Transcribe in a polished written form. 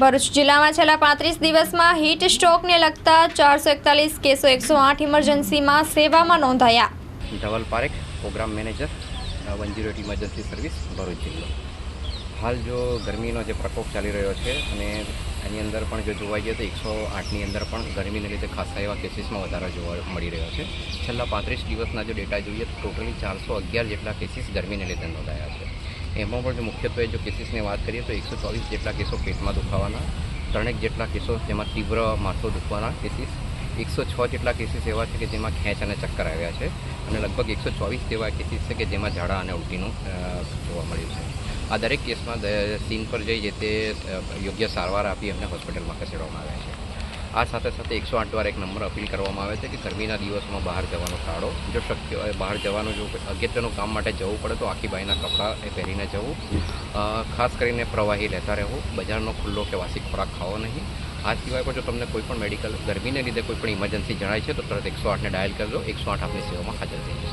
ભરૂચ જિલ્લામાં છેલ્લા 35 દિવસમાં હીટ સ્ટ્રોકને લગતા 441 કેસો 108 ઇમરજન્સીમાં સેવામાં નોંધાયા. Dhaval Parekh, program manager, 108 emergency service, Bharuch જિલ્લો. હાલ જો ગરમીનો જે પ્રકોપ ચાલી રહ્યો છે અને એની અંદર પણ જો જોવા જઈએ તો 108ની અંદર પણ ગરમીને લીધે ખાસા એવા કેસીસમાં વધારો જોવા મળી રહ્યો છે. છેલ્લા 35 દિવસના જો ડેટા જોઈએ તો ટોટલી 411 જેટલા કેસીસ ગરમીને લીધે નોંધાયા છે. એમાં પણ જો મુખ્યત્વે જો કેસીસની વાત કરીએ તો 124 જેટલા કેસો પેટમાં દુખાવાના, 3 જેટલા કેસો જેમાં તીવ્ર માથું દુખવાના કેસીસ, 106 જેટલા કેસીસ એવા છે કે જેમાં ખેંચ અને ચક્કર આવ્યા છે અને લગભગ 124 જેવા કેસીસ છે કે જેમાં ઝાડા અને ઉલટીનું જોવા મળ્યું છે. આ દરેક કેસમાં સીન પર જઈ જે તે યોગ્ય સારવાર આપી એમને હોસ્પિટલમાં ખસેડવામાં આવ્યા છે. આ સાથે સાથે 108 દ્વારા એક નંબર અપીલ કરવામાં આવે છે કે ગરમીના દિવસોમાં બહાર જવાનો ટાળો. જો શક્ય હોય બહાર જવાનું જો અગત્યનું કામ માટે જવું પડે તો આખી બાઈના કપડાં પહેરીને જવું. ખાસ કરીને પ્રવાહી લેતા રહેવું. બજારનો ખુલ્લો કે વાસી ખોરાક ખાવો નહીં. આ સિવાય પણ જો તમને કોઈ પણ મેડિકલ ગરમીને લીધે કોઈ પણ ઇમરજન્સી જણાય છે તો તરત 108ને ડાયલ કરજો. 108 આપની સેવામાં હાજર થઈ જશે.